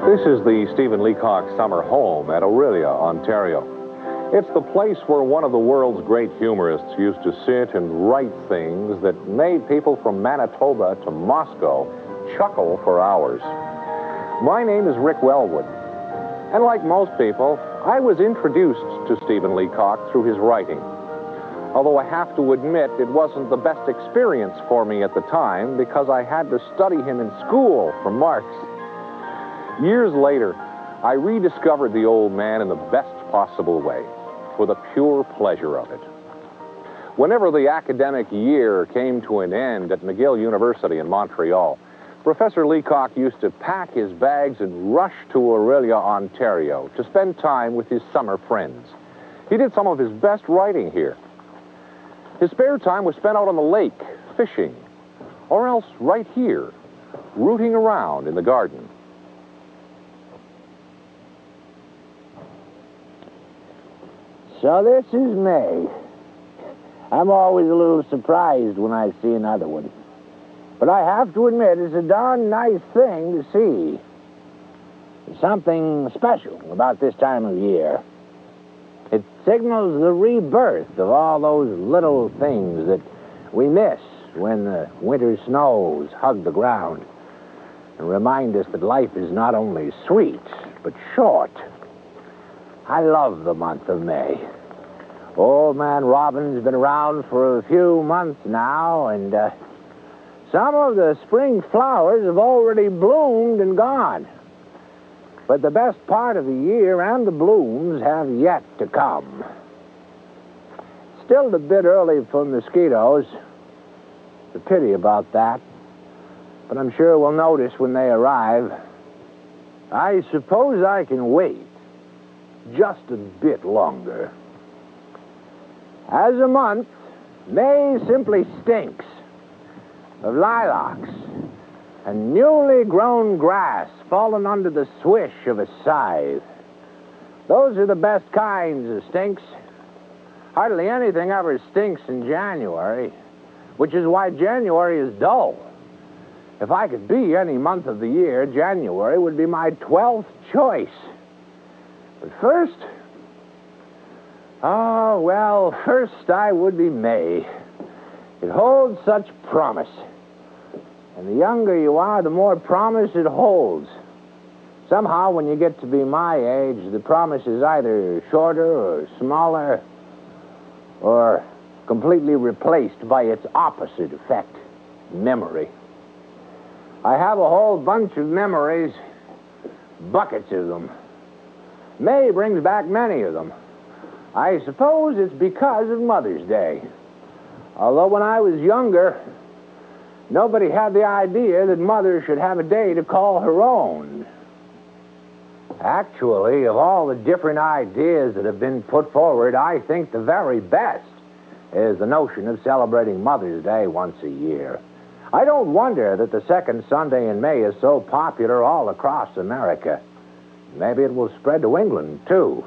This is the Stephen Leacock summer home at Orillia, Ontario. It's the place where one of the world's great humorists used to sit and write things that made people from Manitoba to Moscow chuckle for hours. My name is Rick Wellwood, and like most people, I was introduced to Stephen Leacock through his writing. Although I have to admit it wasn't the best experience for me at the time because I had to study him in school for marks. Years later, I rediscovered the old man in the best possible way, for the pure pleasure of it. Whenever the academic year came to an end at McGill University in Montreal, Professor Leacock used to pack his bags and rush to Orillia, Ontario, to spend time with his summer friends. He did some of his best writing here. His spare time was spent out on the lake, fishing, or else right here, rooting around in the garden. So this is May. I'm always a little surprised when I see another one. But I have to admit, it's a darn nice thing to see. There's something special about this time of year. It signals the rebirth of all those little things that we miss when the winter snows hug the ground and remind us that life is not only sweet, but short. I love the month of May. Old Man Robin's been around for a few months now, and some of the spring flowers have already bloomed and gone. But the best part of the year and the blooms have yet to come. Still a bit early for mosquitoes. It's a pity about that. But I'm sure we'll notice when they arrive. I suppose I can wait just a bit longer. As a month, May simply stinks of lilacs and newly grown grass fallen under the swish of a scythe. Those are the best kinds of stinks. Hardly anything ever stinks in January, which is why January is dull. If I could be any month of the year, January would be my 12th choice. But first, first I would be May. It holds such promise. And the younger you are, the more promise it holds. Somehow, when you get to be my age, the promise is either shorter or smaller or completely replaced by its opposite effect, memory. I have a whole bunch of memories, buckets of them. May brings back many of them. I suppose it's because of Mother's Day. Although when I was younger, nobody had the idea that Mother should have a day to call her own. Actually, of all the different ideas that have been put forward, I think the very best is the notion of celebrating Mother's Day once a year. I don't wonder that the second Sunday in May is so popular all across America. Maybe it will spread to England, too.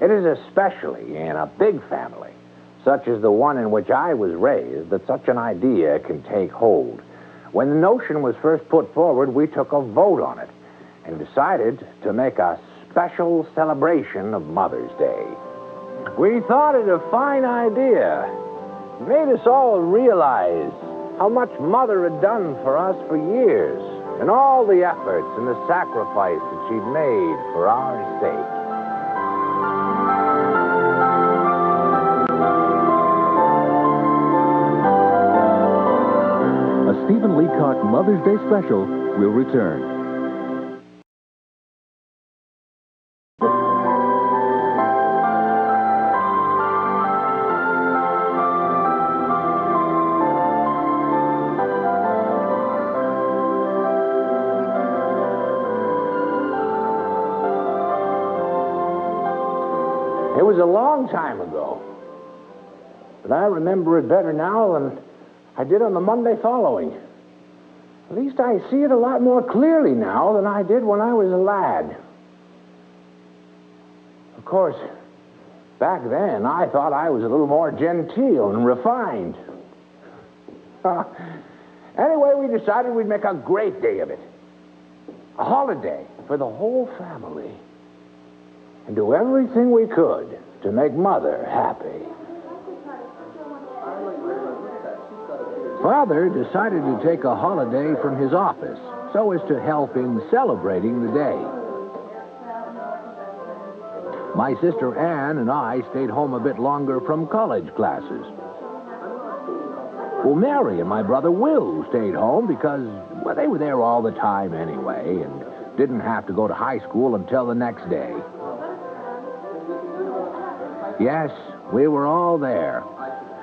It is especially in a big family, such as the one in which I was raised, that such an idea can take hold. When the notion was first put forward, we took a vote on it and decided to make a special celebration of Mother's Day. We thought it a fine idea. It made us all realize how much Mother had done for us for years, and all the efforts and the sacrifice that she'd made for our sake. A Stephen Leacock Mother's Day special will return. It was a long time ago, but I remember it better now than I did on the Monday following. At least I see it a lot more clearly now than I did when I was a lad. Of course, back then I thought I was a little more genteel and refined. Anyway, we decided we'd make a great day of it. A holiday. for the whole family and do everything we could to make Mother happy. Father decided to take a holiday from his office so as to help in celebrating the day. My sister Ann and I stayed home a bit longer from college classes. Well, Mary and my brother Will stayed home because, well, they were there all the time anyway and didn't have to go to high school until the next day. Yes, we were all there.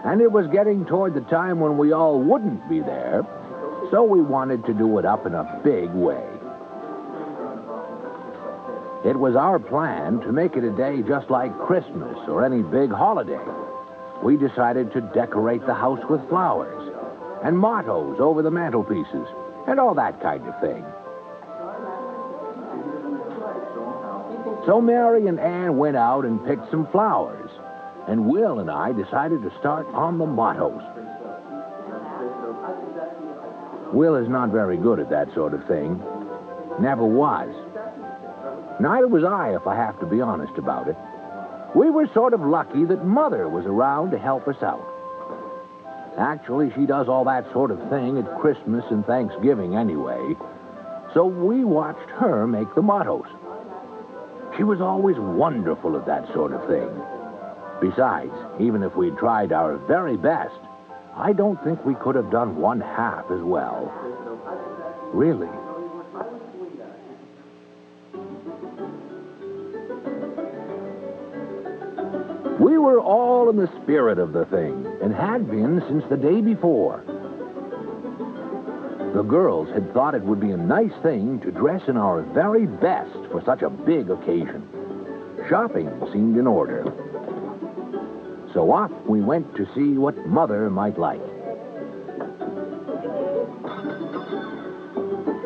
And it was getting toward the time when we all wouldn't be there, so we wanted to do it up in a big way. It was our plan to make it a day just like Christmas or any big holiday. We decided to decorate the house with flowers and mottos over the mantelpieces and all that kind of thing. So Mary and Ann went out and picked some flowers, and Will and I decided to start on the mottos. Will is not very good at that sort of thing. Never was. Neither was I, if I have to be honest about it. We were sort of lucky that Mother was around to help us out. Actually, she does all that sort of thing at Christmas and Thanksgiving anyway, so we watched her make the mottos. She was always wonderful at that sort of thing. Besides, even if we'd tried our very best, I don't think we could have done one half as well. Really. We were all in the spirit of the thing, and had been since the day before. The girls had thought it would be a nice thing to dress in our very best for such a big occasion. Shopping seemed in order. So off we went to see what Mother might like.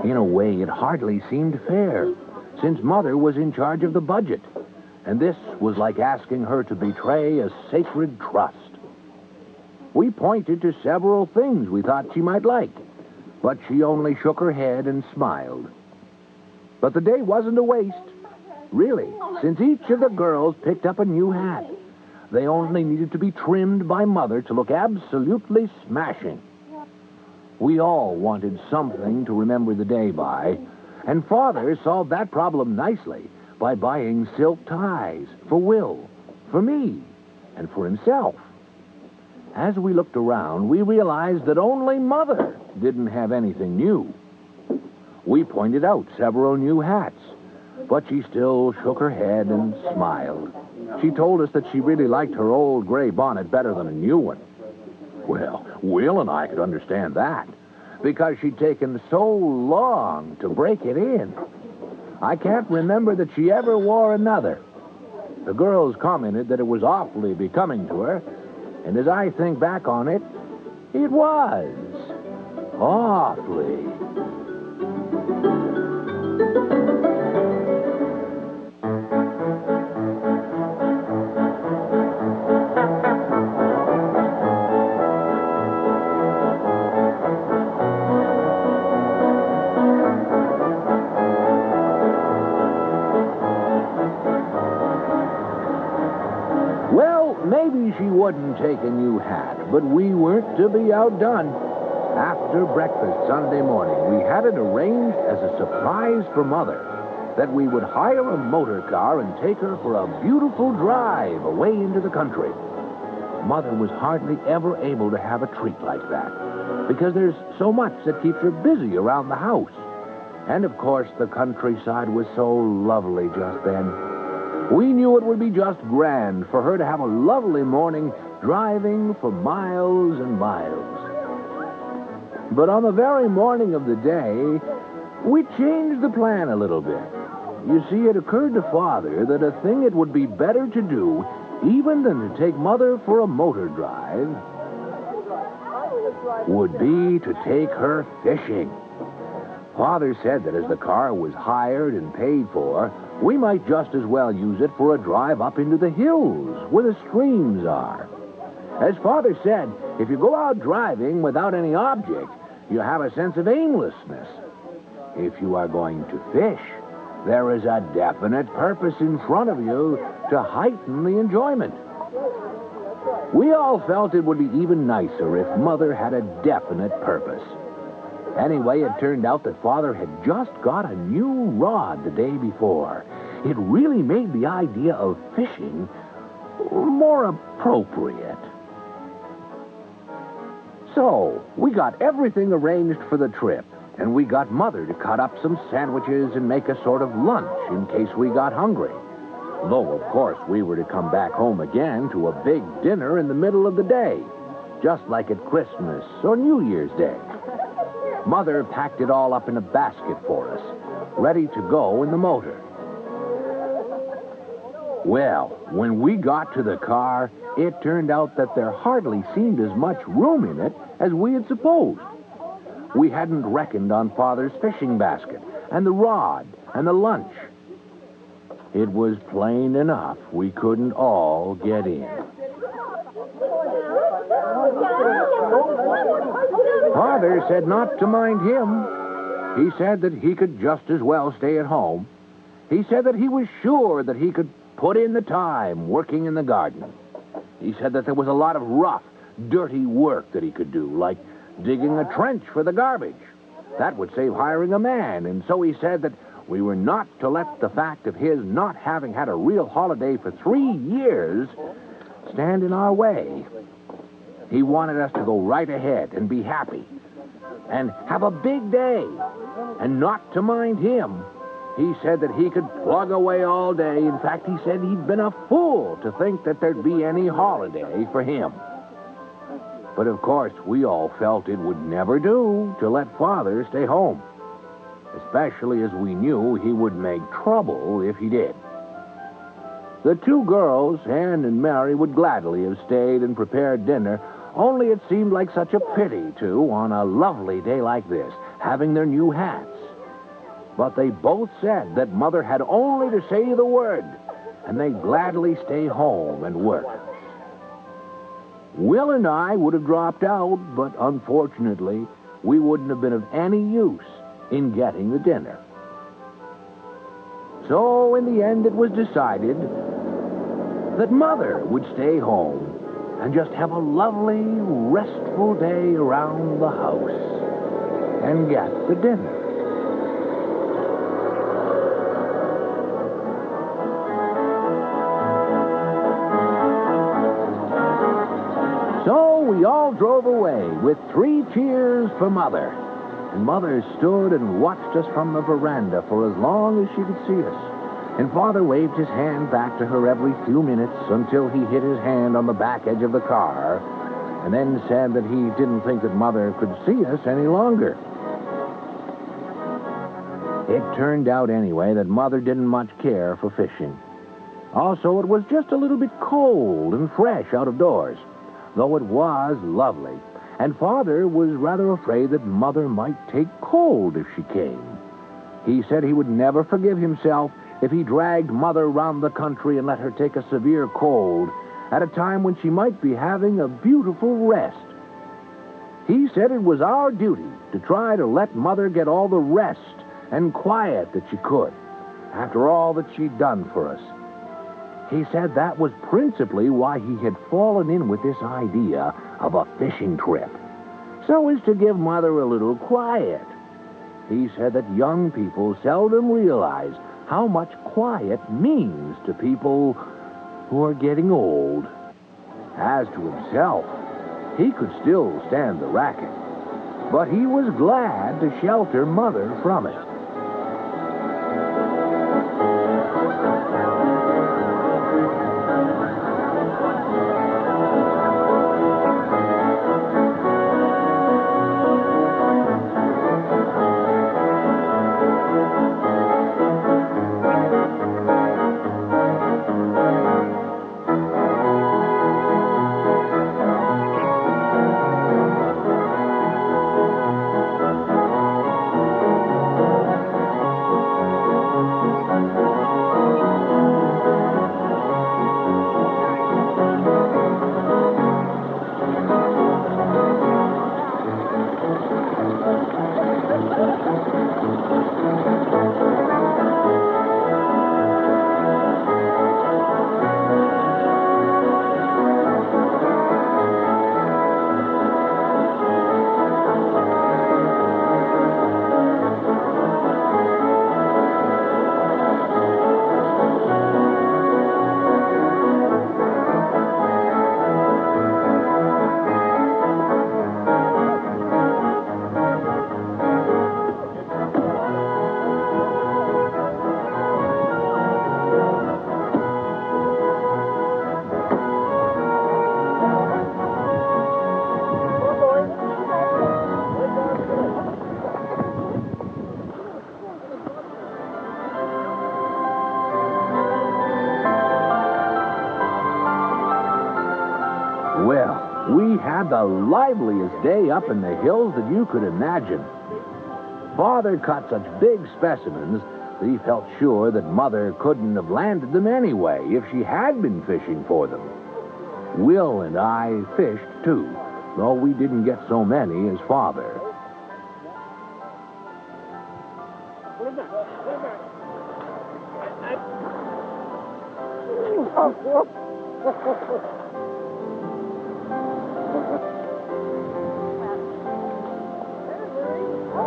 In a way, it hardly seemed fair, since Mother was in charge of the budget, and this was like asking her to betray a sacred trust. We pointed to several things we thought she might like, but she only shook her head and smiled. But the day wasn't a waste, really, since each of the girls picked up a new hat. They only needed to be trimmed by Mother to look absolutely smashing. We all wanted something to remember the day by, and Father solved that problem nicely by buying silk ties for Will, for me, and for himself. As we looked around, we realized that only Mother didn't have anything new. We pointed out several new hats, but she still shook her head and smiled. She told us that she really liked her old gray bonnet better than a new one. Well, Will and I could understand that, because she'd taken so long to break it in. I can't remember that she ever wore another. The girls commented that it was awfully becoming to her, and as I think back on it, it was awfully. Maybe she wouldn't take a new hat, but we weren't to be outdone. After breakfast Sunday morning, we had it arranged as a surprise for Mother that we would hire a motor car and take her for a beautiful drive away into the country. Mother was hardly ever able to have a treat like that, because there's so much that keeps her busy around the house. And, of course, the countryside was so lovely just then. We knew it would be just grand for her to have a lovely morning driving for miles and miles. But on the very morning of the day, we changed the plan a little bit. You see, it occurred to Father that a thing it would be better to do, even than to take Mother for a motor drive, would be to take her fishing. Father said that as the car was hired and paid for, we might just as well use it for a drive up into the hills where the streams are. As Father said, if you go out driving without any object, you have a sense of aimlessness. If you are going to fish, There is a definite purpose in front of you to heighten the enjoyment. We all felt it would be even nicer if Mother had a definite purpose. Anyway, it turned out that Father had just got a new rod the day before. It really made the idea of fishing more appropriate. So, we got everything arranged for the trip, and we got Mother to cut up some sandwiches and make a sort of lunch in case we got hungry. Though, of course, we were to come back home again to a big dinner in the middle of the day, just like at Christmas or New Year's Day. Mother packed it all up in a basket for us, ready to go in the motor. Well, when we got to the car, it turned out that there hardly seemed as much room in it as we had supposed. We hadn't reckoned on Father's fishing basket, and the rod, and the lunch. It was plain enough we couldn't all get in. Father said not to mind him. He said that he could just as well stay at home. He said that he was sure that he could put in the time working in the garden. He said that there was a lot of rough, dirty work that he could do, like digging a trench for the garbage. That would save hiring a man, and so he said that we were not to let the fact of his not having had a real holiday for 3 years stand in our way. He wanted us to go right ahead and be happy and have a big day and not to mind him. He said that he could plug away all day. In fact, he said he'd been a fool to think that there'd be any holiday for him. But of course, we all felt it would never do to let Father stay home, especially as we knew he would make trouble if he did. The two girls, Anne and Mary, would gladly have stayed and prepared dinner, only it seemed like such a pity, too, on a lovely day like this, having their new hats. But they both said that Mother had only to say the word, and they'd gladly stay home and work. Will and I would have dropped out, but unfortunately, we wouldn't have been of any use in getting the dinner. So, in the end, it was decided that Mother would stay home and just have a lovely, restful day around the house and get the dinner. So we all drove away with 3 cheers for Mother. And Mother stood and watched us from the veranda for as long as she could see us. And Father waved his hand back to her every few minutes until he hit his hand on the back edge of the car, and then said that he didn't think that Mother could see us any longer. It turned out anyway that Mother didn't much care for fishing. Also, it was just a little bit cold and fresh out of doors, though it was lovely. And Father was rather afraid that Mother might take cold if she came. He said he would never forgive himself if he dragged Mother round the country and let her take a severe cold at a time when she might be having a beautiful rest. He said it was our duty to try to let Mother get all the rest and quiet that she could after all that she'd done for us. He said that was principally why he had fallen in with this idea of a fishing trip, so as to give Mother a little quiet. He said that young people seldom realize how much quiet means to people who are getting old. As to himself, he could still stand the racket, but he was glad to shelter Mother from it. We had the liveliest day up in the hills that you could imagine. Father caught such big specimens that he felt sure that Mother couldn't have landed them anyway if she had been fishing for them. Will and I fished, too, though we didn't get so many as Father.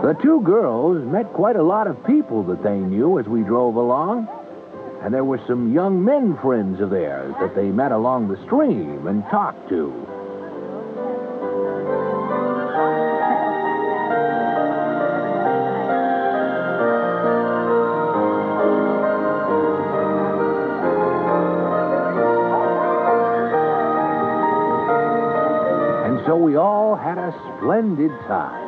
The two girls met quite a lot of people that they knew as we drove along. And there were some young men friends of theirs that they met along the stream and talked to. And so we all had a splendid time.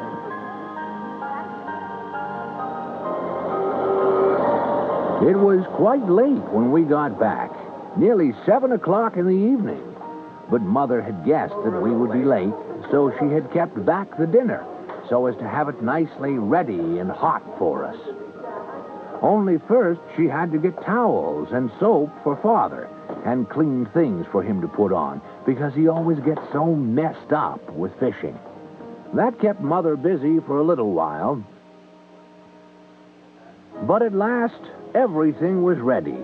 It was quite late when we got back, nearly 7 o'clock in the evening. But Mother had guessed that we would be late, so she had kept back the dinner so as to have it nicely ready and hot for us. Only first she had to get towels and soap for Father and clean things for him to put on because he always gets so messed up with fishing. That kept Mother busy for a little while. But at last, everything was ready,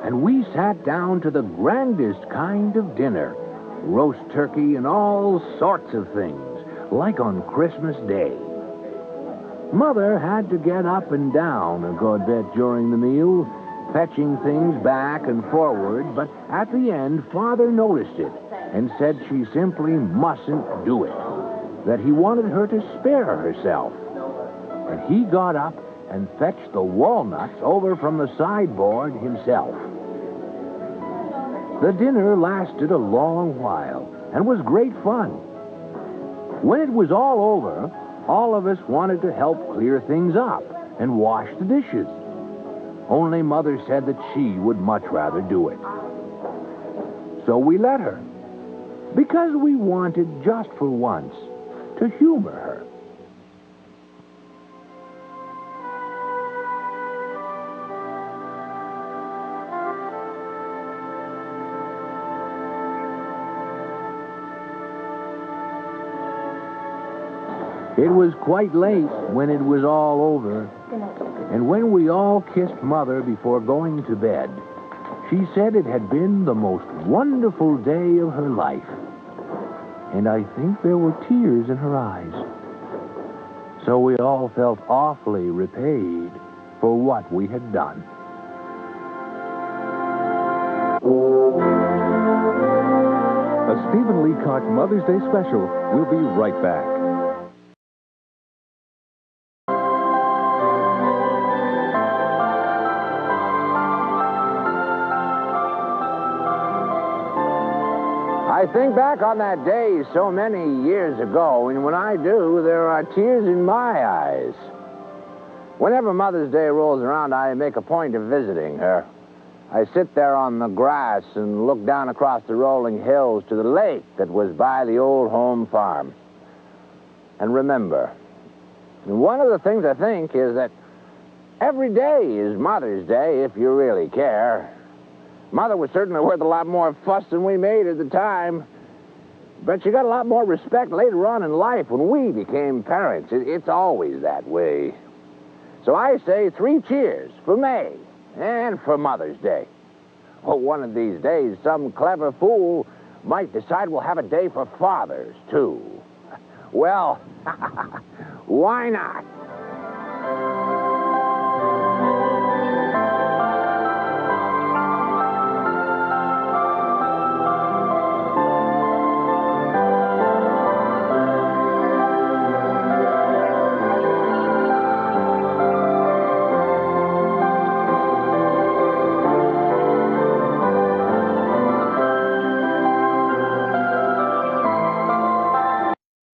and we sat down to the grandest kind of dinner. Roast turkey and all sorts of things, like on Christmas Day. Mother had to get up and down a good bit during the meal, fetching things back and forward, but at the end, Father noticed it and said she simply mustn't do it, that he wanted her to spare herself. And he got up and fetched the walnuts over from the sideboard himself. The dinner lasted a long while and was great fun. When it was all over, all of us wanted to help clear things up and wash the dishes. Only Mother said that she would much rather do it. So we let her, because we wanted, just for once, to humor her. It was quite late when it was all over, and when we all kissed Mother before going to bed, she said it had been the most wonderful day of her life. And I think there were tears in her eyes. So we all felt awfully repaid for what we had done. A Stephen Leacock Mother's Day special. We'll be right back. I think back on that day so many years ago, and when I do, there are tears in my eyes. Whenever Mother's Day rolls around, I make a point of visiting her. I sit there on the grass and look down across the rolling hills to the lake that was by the old home farm. And remember, one of the things I think is that every day is Mother's Day if you really care. Mother was certainly worth a lot more fuss than we made at the time. But she got a lot more respect later on in life when we became parents. It's always that way. So I say 3 cheers for May and for Mother's Day. Well, one of these days, some clever fool might decide we'll have a day for fathers, too. Well, why not?